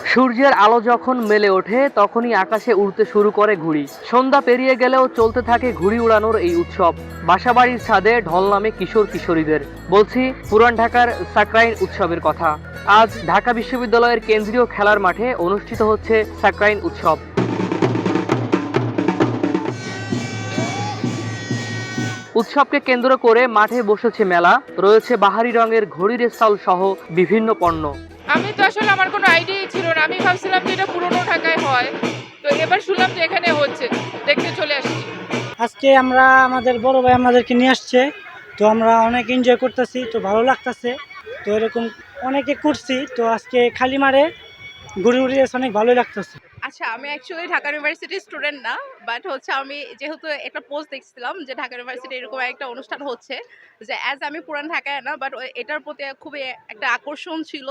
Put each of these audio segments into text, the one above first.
সূর্যের আলো যখন মেলে ওঠে তখনই আকাশে উড়তে শুরু করে ঘুড়ি। সন্ধ্যা পেরিয়ে গেলেও চলতে থাকে ঘুড়ি উড়ানোর এই উৎসব। বাসাবাড়ির ছাদে ঢল নামে কিশোর কিশোরীদের। বলছি পুরান ঢাকার সাকরাইন উৎসবের কথা। আজ ঢাকা বিশ্ববিদ্যালয়ের কেন্দ্রীয় খেলার মাঠে অনুষ্ঠিত হচ্ছে সাকরাইন উৎসব। উৎসবকে কেন্দ্র করে মাঠে বসেছে মেলা, রয়েছে বাহারি রঙের ঘড়ির স্টল সহ বিভিন্ন পণ্য। আমি তো আসলে আমার কোনো আইডিয়াই ছিল না। আমি ভাবছিলাম যে এটা পুরোনো ঢাকায় হয়। তো এবার শুনলাম যে এখানে হচ্ছে। দেখতে চলে আসছি। আজকে আমরা আমাদের বড় ভাই আমাদেরকে নিয়ে আসছে, তো আমরা অনেক এনজয় করতেছি, তো ভালো লাগতেছে। তো এরকম অনেকে করছি, তো আজকে খালি মারে ঘুরে ঘুরে অনেক ভালোই লাগতেছে। আচ্ছা, আমি অ্যাকচুয়ালি ঢাকা ইউনিভার্সিটির স্টুডেন্ট না, বাট হচ্ছে আমি যেহেতু একটা পোস্ট দেখছিলাম যে ঢাকা ইউনিভার্সিটি এরকম একটা অনুষ্ঠান হচ্ছে, যে অ্যাজ আমি পুরান ঢাকায় না, বাট এটার প্রতি খুবই একটা আকর্ষণ ছিল।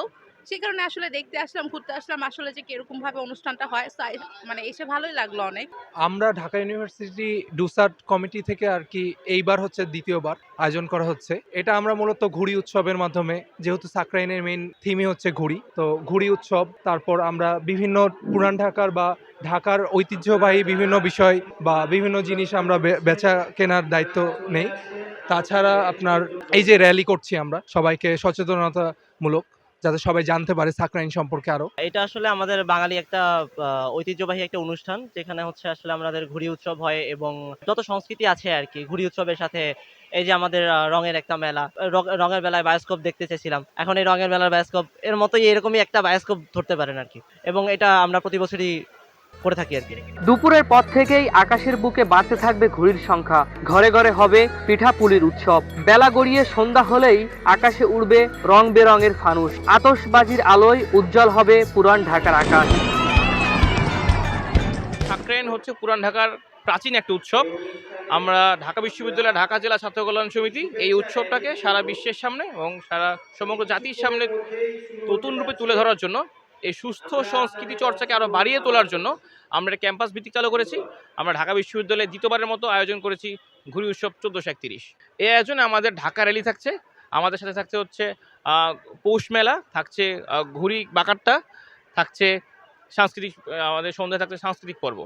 সেই কারণে আসলে দেখতে আসলাম, ঘুরতে আসলাম আসলে যে কিরকম ভাবে অনুষ্ঠানটা হয়। So, মানে এসে ভালোই লাগলো অনেক। আমরা ঢাকা ইউনিভার্সিটি ডুসাট কমিটি থেকে আর কি এইবার হচ্ছে দ্বিতীয়বার আয়োজন করা হচ্ছে। এটা আমরা মূলত ঘুড়ি উৎসবের মাধ্যমে, যেহেতু সাকরাইনের মেইন থিমই হচ্ছে ঘুড়ি, তো ঘুড়ি উৎসব, তারপর আমরা বিভিন্ন পুরান ঢাকার বা ঢাকার ঐতিহ্যবাহী বিভিন্ন বিষয় বা বিভিন্ন জিনিস আমরা বেচা কেনার দায়িত্ব নেই। তাছাড়া আপনার এই যে র্যালি করছি আমরা সবাইকে সচেতনতামূলক, যাতে সবাই জানতে পারে সাকরাইন সম্পর্কে আরো। এটা আসলে আমাদের বাঙালি একটা ঐতিহ্যবাহী একটা অনুষ্ঠান, যেখানে হচ্ছে আসলে আমাদের ঘুড়ি উৎসব হয় এবং যত সংস্কৃতি আছে আর কি ঘুড়ি উৎসবের সাথে। এই যে আমাদের রঙের একটা মেলা, রঙের বেলায় বায়োস্কোপ দেখতে চেয়েছিলাম, এখন এই রঙের মেলার বায়োস্কোপ এর মতোই এরকমই একটা বায়োস্কোপ ধরতে পারেন আর কি, এবং এটা আমরা প্রতি বছরই করে থাকি আর কি। দুপুরের পর থেকেই আকাশের বুকে বাড়তে থাকবে ঘুড়ির সংখ্যা। ঘরে ঘরে হবে পিঠাপুলির উৎসব। বেলা গড়িয়ে সন্ধ্যা হলেই আকাশে উড়বে রং বেরঙের ফানুস। আতশবাজির আলোয় উজ্জ্বল হবে পুরান ঢাকার আকাশ। সাকরাইন হচ্ছে পুরান ঢাকার প্রাচীন একটা উৎসব। আমরা ঢাকা বিশ্ববিদ্যালয় ঢাকা জেলা ছাত্র কল্যাণ সমিতি এই উৎসবটাকে সারা বিশ্বের সামনে এবং সারা সমগ্র জাতির সামনে নতুন রূপে তুলে ধরার জন্য, এই সুস্থ সংস্কৃতি চর্চাকে আরও বাড়িয়ে তোলার জন্য আমরা একটা ক্যাম্পাস ভিত্তিক চালু করেছি। আমরা ঢাকা বিশ্ববিদ্যালয়ে দ্বিতীয়বারের মতো আয়োজন করেছি ঘুড়ি উৎসব 1431। এই আয়োজনে আমাদের ঢাকা র্যালি থাকছে, আমাদের সাথে থাকছে হচ্ছে পৌষ মেলা, থাকছে ঘুড়ি বাকারটা, থাকছে সাংস্কৃতিক, আমাদের সন্ধ্যায় থাকছে সাংস্কৃতিক পর্ব।